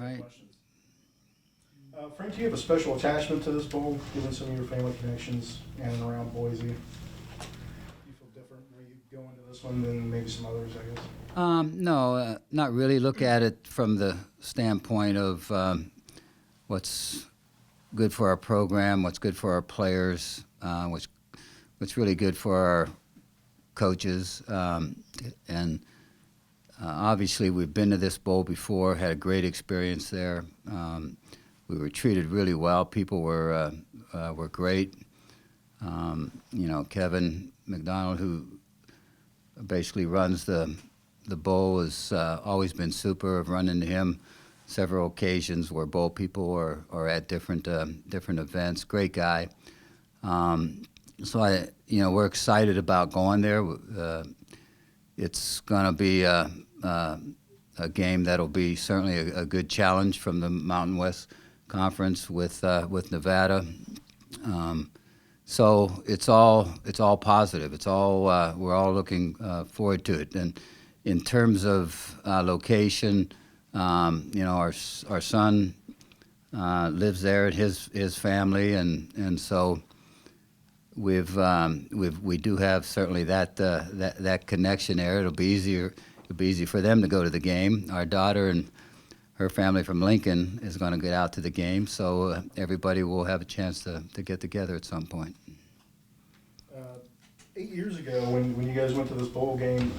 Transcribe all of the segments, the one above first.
right. Questions. Frank, do you have a special attachment to this bowl, given some of your family connections in and around Boise? Do you feel different when you go into this one than maybe some others, I guess? No, not really. Look at it from the standpoint of what's good for our program, what's good for our players, what's really good for our coaches, and obviously we've been to this bowl before, had a great experience there. We were treated really well. People were great. Kevin McDonald, who basically runs the bowl, has always been super. I've run into him several occasions where bowl people are at different events. Great guy. So we're excited about going there. It's going to be a game that'll be certainly a good challenge from the Mountain West Conference with Nevada. So it's all positive. It's all we're all looking forward to it. And in terms of location, our son lives there at his family, and so we do have certainly that connection there. It'll be easy for them to go to the game. Our daughter and her family from Lincoln is going to get out to the game, so everybody will have a chance to get together at some point. 8 years ago, when you guys went to this bowl game,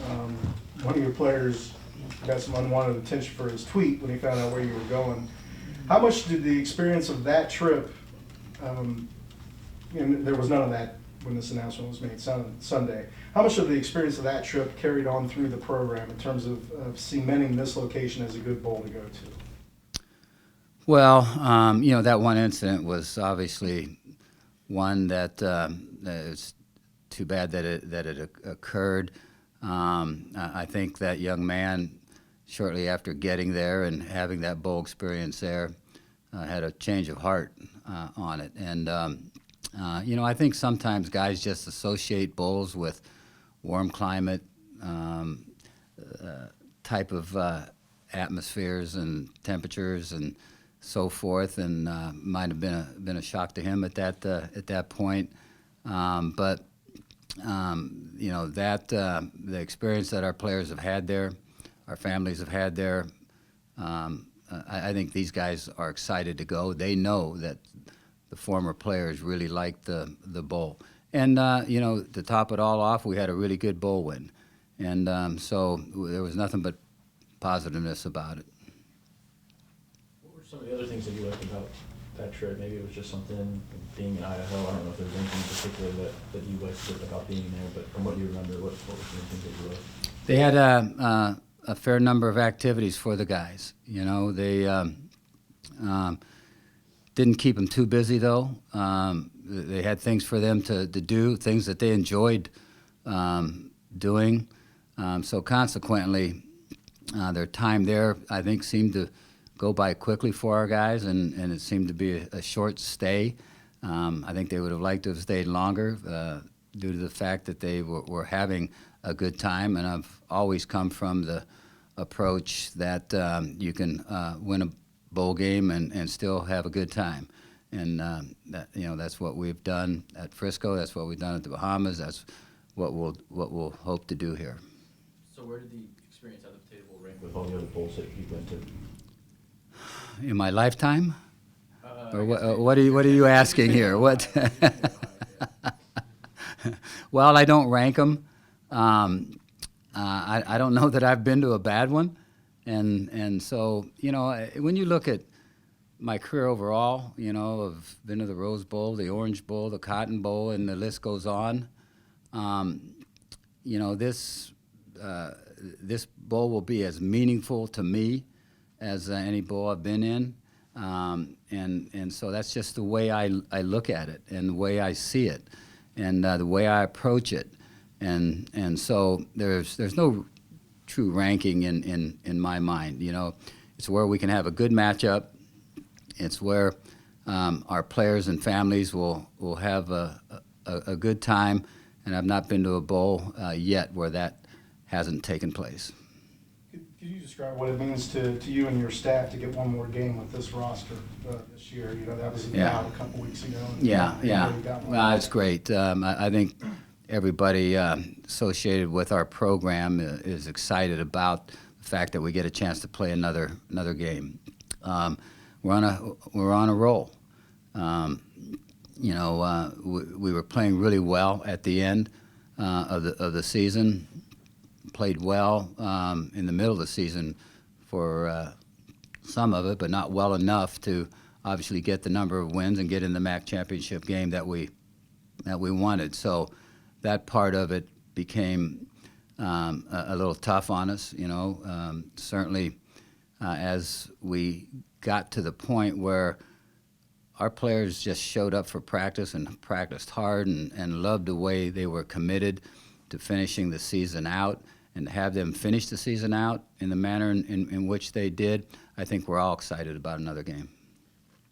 one of your players got some unwanted attention for his tweet when he found out where you were going. How much did the experience of that trip, and there was none of that when this announcement was made Sunday, how much of the experience of that trip carried on through the program in terms of cementing this location as a good bowl to go to? Well, that one incident was obviously one that it's too bad that it occurred. I think that young man, shortly after getting there and having that bowl experience there, had a change of heart on it. And, I think sometimes guys just associate bowls with warm climate type of atmospheres and temperatures and so forth, and might have been a shock to him at that point. But the experience that our players have had there, our families have had there, I think these guys are excited to go. They know that the former players really liked the bowl. And, to top it all off, we had a really good bowl win. And so there was nothing but positiveness about it. What were some of the other things that you liked about that trip? Maybe it was just something being in Idaho. I don't know if there was anything in particular that you liked about being there, but from what you remember, what were some of the things that you liked? They had a fair number of activities for the guys. They didn't keep them too busy, though. They had things for them to do, things that they enjoyed doing. So consequently, their time there, I think, seemed to go by quickly for our guys, and it seemed to be a short stay. I think they would have liked to have stayed longer due to the fact that they were having a good time. And I've always come from the approach that you can win a bowl game and still have a good time. And that's what we've done at Frisco. That's what we've done at the Bahamas. That's what we'll hope to do here. So where did the experience at the table rank with all the other bowls that you went to? In my lifetime? Or what are you asking here? What? Well, I don't rank them. I don't know that I've been to a bad one, and so when you look at my career overall, I've been to the Rose Bowl, the Orange Bowl, the Cotton Bowl, and the list goes on. This bowl will be as meaningful to me as any bowl I've been in, and so that's just the way I look at it and the way I see it, and the way I approach it, and so there's no true ranking in my mind. It's where we can have a good matchup. It's where our players and families will have a good time, and I've not been to a bowl yet where that hasn't taken place. Can you describe what it means to you and your staff to get one more game with this roster this year? You know, that was out a couple weeks ago. Yeah. Got one. It's great. I think everybody associated with our program is excited about the fact that we get a chance to play another game. We're on a roll. We were playing really well at the end of the season. Played well in the middle of the season for some of it, but not well enough to obviously get the number of wins and get in the MAC championship game that we wanted. So that part of it became a little tough on us. Certainly as we got to the point where our players just showed up for practice and practiced hard and loved the way they were committed to finishing the season out, and to have them finish the season out in the manner in which they did, I think we're all excited about another game.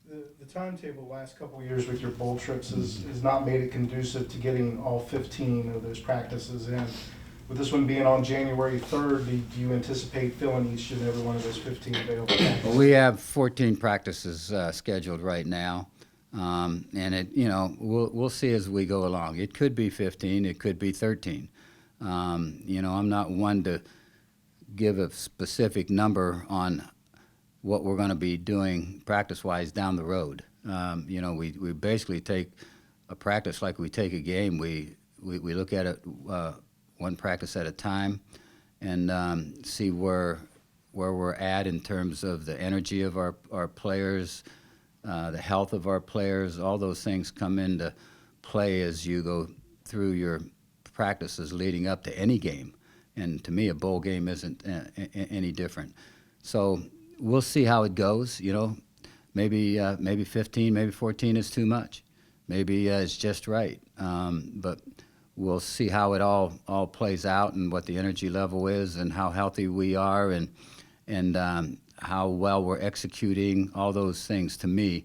The timetable the last couple of years with your bowl trips has not made it conducive to getting all 15 of those practices in. With this one being on January 3rd, do you anticipate filling each and every one of those 15 available practices? Well, we have 14 practices scheduled right now, and we'll see as we go along. It could be 15, it could be 13. I'm not one to give a specific number on what we're going to be doing practice-wise down the road. We basically take a practice like we take a game. We look at it one practice at a time and see where we're at in terms of the energy of our players, the health of our players. All those things come into play as you go through your practices leading up to any game. And to me, a bowl game isn't any different. So we'll see how it goes. Maybe 15, maybe 14 is too much. Maybe it's just right. But we'll see how it all plays out and what the energy level is and how healthy we are and how well we're executing. All those things, to me,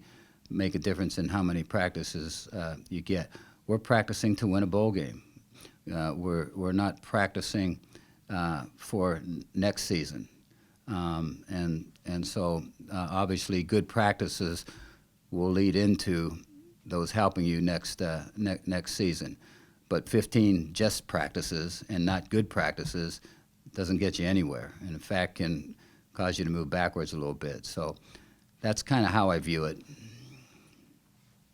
make a difference in how many practices you get. We're practicing to win a bowl game. We're not practicing for next season. And so obviously good practices will lead into those helping you next season. But 15 just practices and not good practices doesn't get you anywhere, and in fact can cause you to move backwards a little bit. So that's kind of how I view it.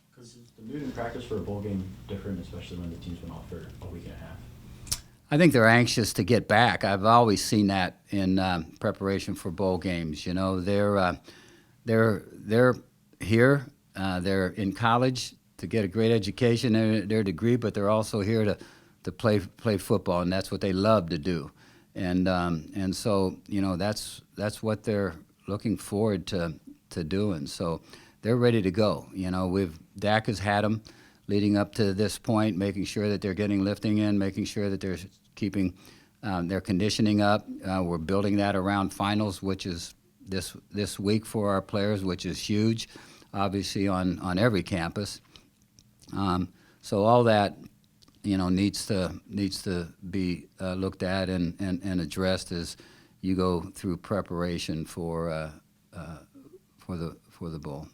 Because is the mood in practice for a bowl game different, especially when the team's been off for a week and a half? I think they're anxious to get back. I've always seen that in preparation for bowl games. They're here. They're in college to get a great education and their degree, but they're also here to play football, and that's what they love to do. And so that's what they're looking forward to doing. So they're ready to go. Dak has had them leading up to this point, making sure that they're getting lifting in, making sure that they're keeping their conditioning up. We're building that around finals, which is this week for our players, which is huge, obviously on every campus. So all that needs to be looked at and addressed as you go through preparation for the bowl.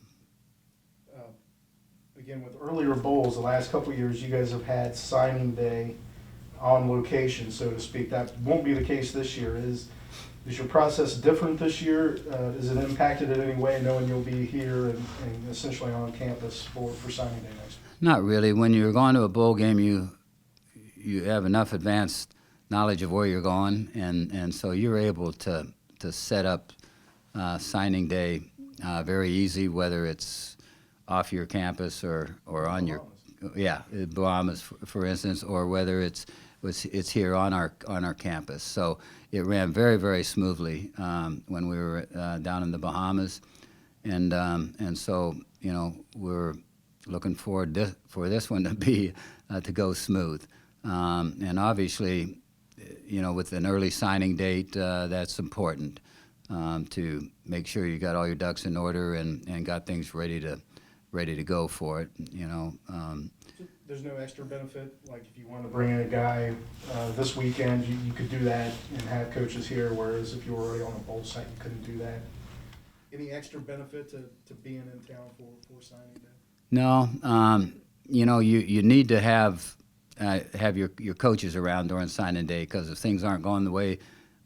Again, with earlier bowls, the last couple of years, you guys have had signing day on location, so to speak. That won't be the case this year. Is your process different this year? Is it impacted in any way, knowing you'll be here and essentially on campus for signing day next year? Not really. When you're going to a bowl game, you have enough advanced knowledge of where you're going, and so you're able to set up signing day very easy, whether it's off your campus or on your Bahamas, for instance, or whether it's here on our campus. So it ran very, very smoothly when we were down in the Bahamas, and so we're looking forward for this one to go smooth. And obviously, with an early signing date, that's important to make sure you got all your ducks in order and got things ready to go for it. There's no extra benefit, like if you wanted to bring in a guy this weekend, you could do that and have coaches here, whereas if you were already on a bowl site, you couldn't do that. Any extra benefit to being in town for signing day? No, you know, you need to have your coaches around during signing day, because if things aren't going the way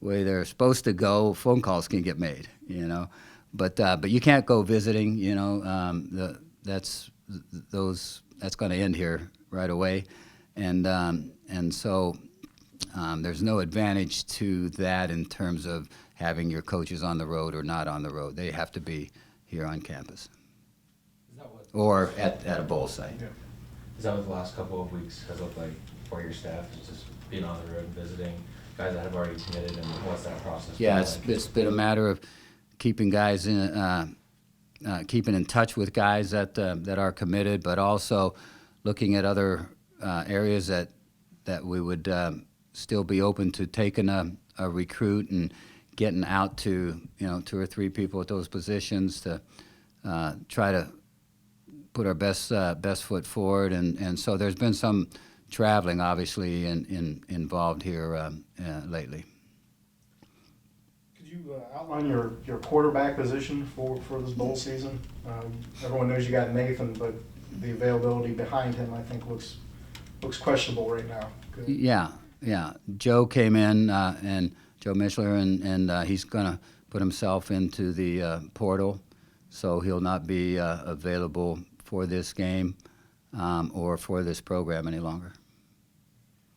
they're supposed to go, phone calls can get made. You know, but you can't go visiting. You know, that's going to end here right away, and so there's no advantage to that in terms of having your coaches on the road or not on the road. They have to be here on campus or at a bowl site. Yeah. Is that what the last couple of weeks has looked like for your staff? Is just being on the road and visiting guys that have already committed, and what's that process? Yeah, been like? it's been a matter of keeping guys keeping in touch with guys that are committed, but also looking at other areas that we would still be open to taking a recruit and getting out to, you know, 2 or 3 people at those positions to try to put our best foot forward, and so there's been some traveling, obviously, involved here lately. Could you outline your quarterback position for this bowl season? Everyone knows you got Nathan, but the availability behind him, I think, looks questionable right now. Good. Yeah. Joe came in, and Joe Mischler, and he's going to put himself into the portal, so he'll not be available for this game or for this program any longer.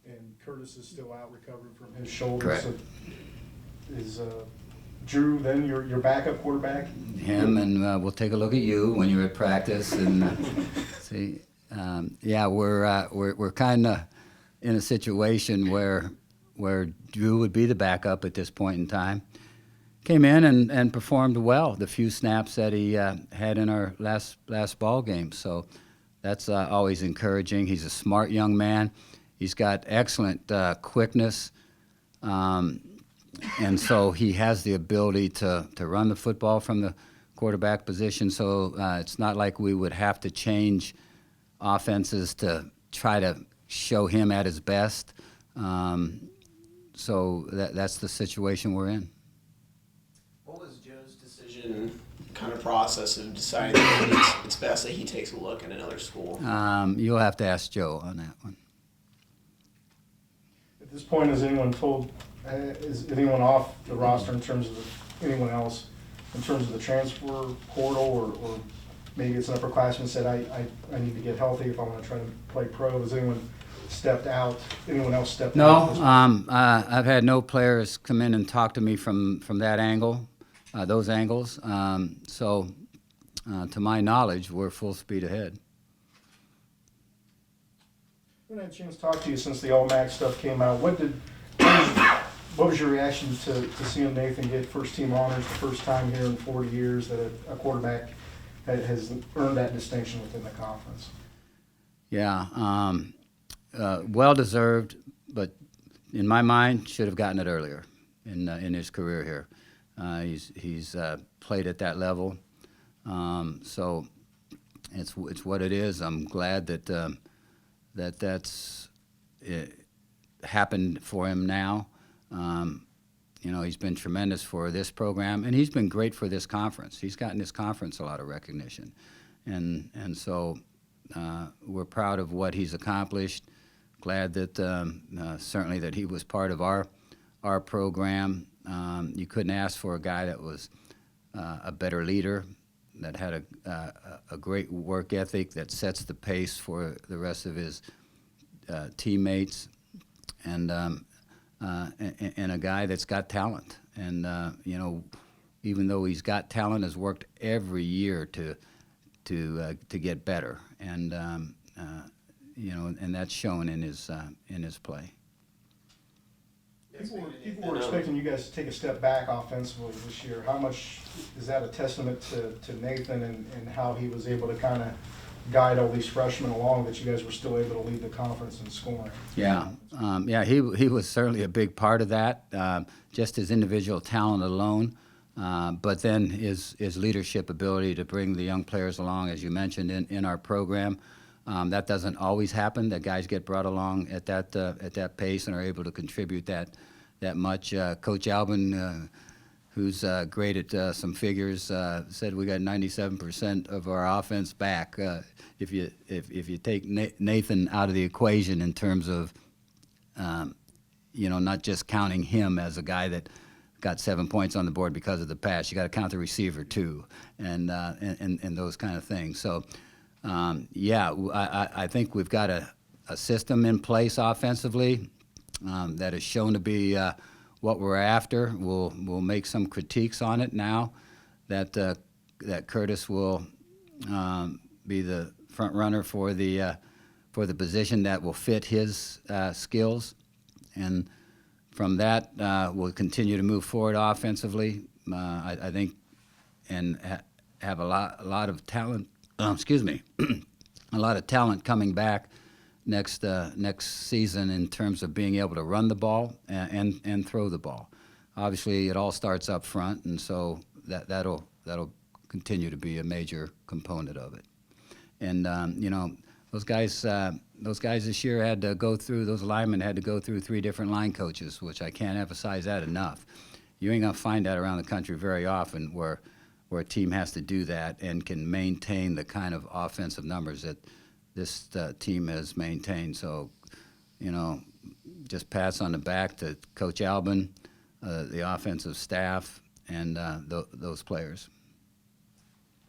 And Curtis is still out recovering from his shoulder. Correct. So is Drew then your backup quarterback? Him, and we'll take a look at you when you're at practice and see. Yeah, we're kind of in a situation where Drew would be the backup at this point in time. Came in and performed well the few snaps that he had in our last ball game. So that's always encouraging. He's a smart young man. He's got excellent quickness, and so he has the ability to run the football from the quarterback position. So it's not like we would have to change offenses to try to show him at his best. So that's the situation we're in. What was Joe's decision kind of process of deciding that it's best that he takes a look at another school? You'll have to ask Joe on that one. At this point, is anyone off the roster in terms of anyone else, in terms of the transfer portal, or maybe it's an upperclassman said, I need to get healthy if I want to try to play pro? Has anyone stepped out? Anyone else stepped out? No, I've had no players come in and talk to me from that angle, those angles. So to my knowledge, we're full speed ahead. I haven't had a chance to talk to you since the All-MAC stuff came out. What was your reaction to seeing Nathan get first-team honors the first time here in 40 years that a quarterback has earned that distinction within the conference? Yeah, well-deserved, but in my mind, should have gotten it earlier in his career here. He's played at that level, so it's what it is. I'm glad that that's happened for him now. You know, he's been tremendous for this program, and he's been great for this conference. He's gotten this conference a lot of recognition, and so we're proud of what he's accomplished. Glad that certainly that he was part of our program. You couldn't ask for a guy that was a better leader, that had a great work ethic, that sets the pace for the rest of his teammates, and a guy that's got talent. And you know, even though he's got talent, has worked every year to get better. And you know, and that's shown in his play. People were expecting you guys to take a step back offensively this year. How much is that a testament to Nathan and how he was able to kind of guide all these freshmen along, that you guys were still able to lead the conference in scoring? Yeah, he was certainly a big part of that, just his individual talent alone, but then his leadership ability to bring the young players along, as you mentioned, in our program. That doesn't always happen. That guys get brought along at that pace and are able to contribute that much. Coach Albin, who's great at some figures, said we got 97% of our offense back. If you take Nathan out of the equation in terms of not just counting him as a guy that got 7 points on the board because of the pass, you got to count the receiver too, and those kind of things. So I think we've got a system in place offensively that has shown to be what we're after. We'll make some critiques on it now that Curtis will be the front runner for the position that will fit his skills, and from that we'll continue to move forward offensively. I think and have a lot of talent. Excuse me, a lot of talent coming back next season in terms of being able to run the ball and throw the ball. Obviously, it all starts up front, and so that'll continue to be a major component of it. And those guys this year had to go through. Those linemen had to go through 3 different line coaches, which I can't emphasize that enough. You ain't gonna find that around the country very often, where a team has to do that and can maintain the kind of offensive numbers that this team has maintained. So, just pats on the back to Coach Albin, the offensive staff, and those players.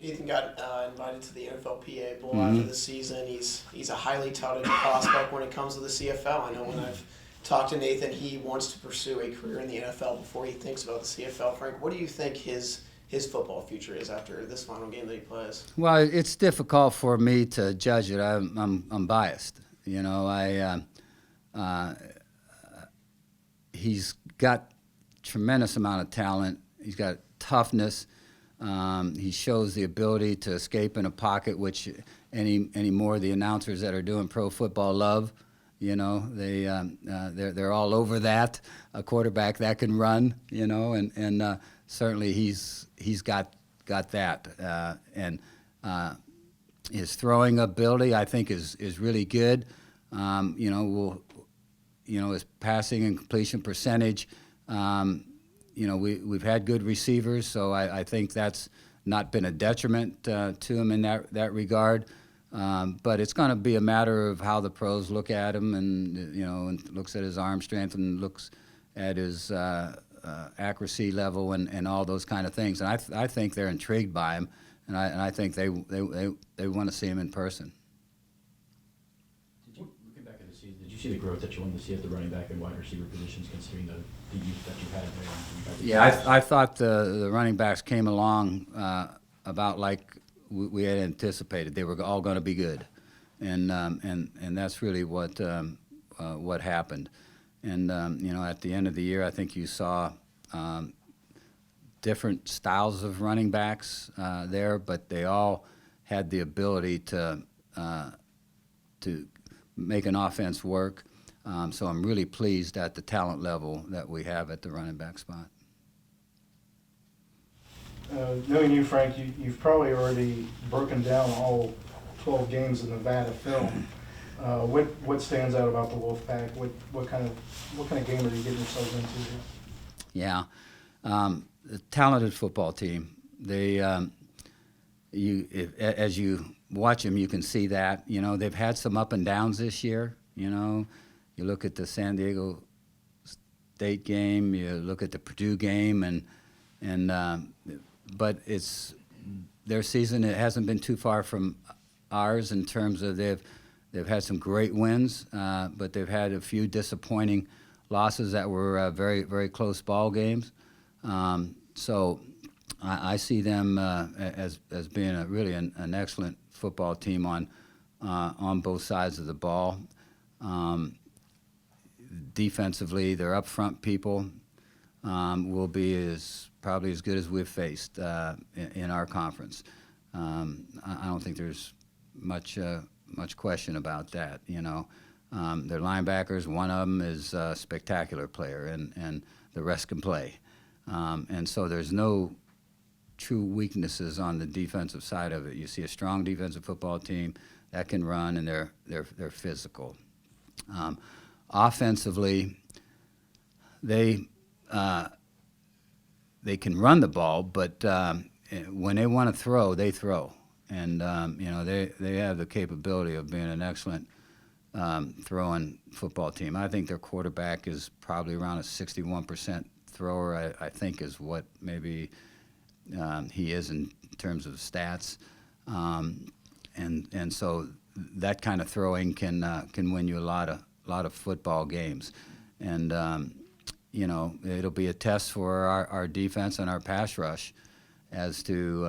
Nathan got invited to the NFLPA Bowl after the season. He's a highly touted prospect when it comes to the CFL. I know when I've talked to Nathan, he wants to pursue a career in the NFL before he thinks about the CFL. Frank, what do you think his football future is after this final game that he plays? Well, it's difficult for me to judge it. I'm biased. He's got tremendous amount of talent. He's got toughness. He shows the ability to escape in a pocket, which any more of the announcers that are doing pro football love. They're all over that. A quarterback that can run, and certainly he's got that. And his throwing ability, I think, is really good. His passing and completion percentage. We've had good receivers, so I think that's not been a detriment to him in that regard. But it's going to be a matter of how the pros look at him, and looks at his arm strength and looks at his accuracy level and all those kind of things. And I think they're intrigued by him, and I think they want to see him in person. Looking back at the season, did you see the growth that you wanted to see at the running back and wide receiver positions, considering the youth that you had there? Yeah, I thought the running backs came along about like we had anticipated. They were all going to be good, and that's really what happened. And at the end of the year, I think you saw different styles of running backs there, but they all had the ability to make an offense work. So I'm really pleased at the talent level that we have at the running back spot. Knowing you, Frank, you've probably already broken down all 12 games of Nevada film. What stands out about the Wolfpack? What kind of game are you getting yourselves into here? Yeah, a talented football team. They, as you watch them, you can see that. They've had some up and downs this year. You look at the San Diego State game, you look at the Purdue game, but it's their season. It hasn't been too far from ours in terms of they've had some great wins, but they've had a few disappointing losses that were very, very close ball games. So I see them as being really an excellent football team on both sides of the ball. Defensively, their up front people will be probably as good as we've faced in our conference. I don't think there's much question about that. Their linebackers, one of them is a spectacular player, and the rest can play. And so there's no true weaknesses on the defensive side of it. You see a strong defensive football team that can run, and they're physical. Offensively, they can run the ball, but when they want to throw, they throw, and they have the capability of being an excellent throwing football team. I think their quarterback is probably around a 61% thrower. I think is what maybe he is in terms of stats, and so that kind of throwing can win you a lot of football games, and it'll be a test for our defense and our pass rush as to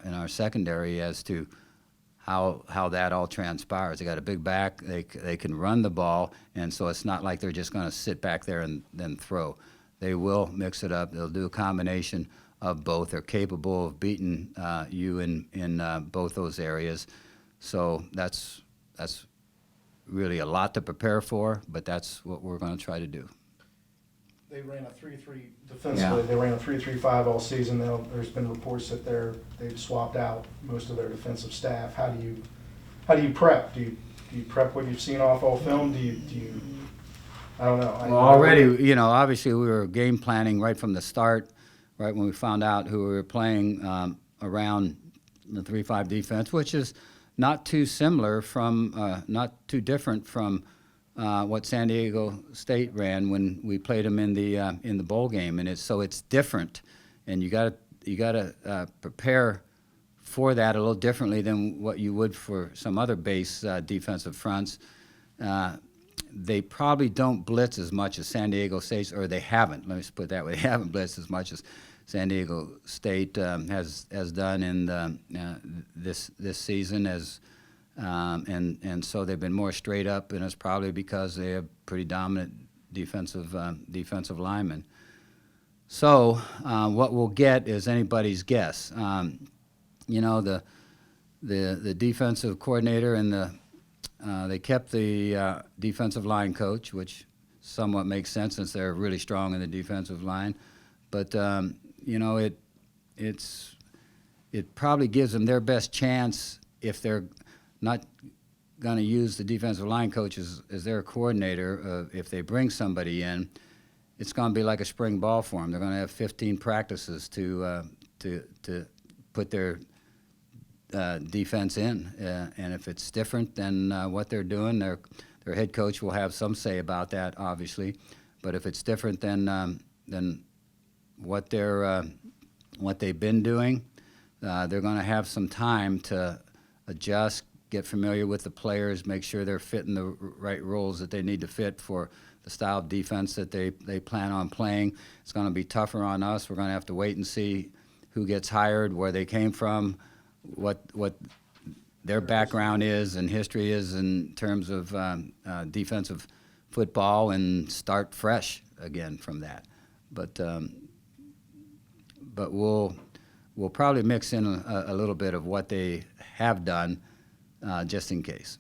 in our secondary as to how that all transpires. They got a big back. They can run the ball, and so it's not like they're just going to sit back there and then throw. They will mix it up. They'll do a combination of both. They're capable of beating you in both those areas. So that's really a lot to prepare for, but that's what we're going to try to do. They ran a 3-3 defensively. They ran a 3-3-5 all season. Now, there's been reports that they've swapped out most of their defensive staff. How do you prep? Do you prep what you've seen off all film? Do you I don't know. Well, already, obviously we were game planning right from the start, right when we found out who we were playing around the 3-5 defense, which is not too similar from, not too different from what San Diego State ran when we played them in the bowl game, and it's different, and you got to prepare for that a little differently than what you would for some other base defensive fronts. They probably don't blitz as much as San Diego State, or they haven't. Let me just put it that way: they haven't blitzed as much as San Diego State has done in this season and so they've been more straight up, and it's probably because they have pretty dominant defensive linemen. So what we'll get is anybody's guess. The defensive coordinator and they kept the defensive line coach, which somewhat makes sense since they're really strong in the defensive line. But it probably gives them their best chance if they're not going to use the defensive line coach as their coordinator. If they bring somebody in, it's going to be like a spring ball for them. They're going to have 15 practices to put their defense in, and if it's different than what they're doing, their head coach will have some say about that, obviously. But if it's different than what they've been doing, they're going to have some time to adjust, get familiar with the players, make sure they're fitting the right roles that they need to fit for the style of defense that they plan on playing. It's going to be tougher on us. We're going to have to wait and see who gets hired, where they came from, what their background is and history is in terms of defensive football, and start fresh again from that. But we'll probably mix in a little bit of what they have done just in case.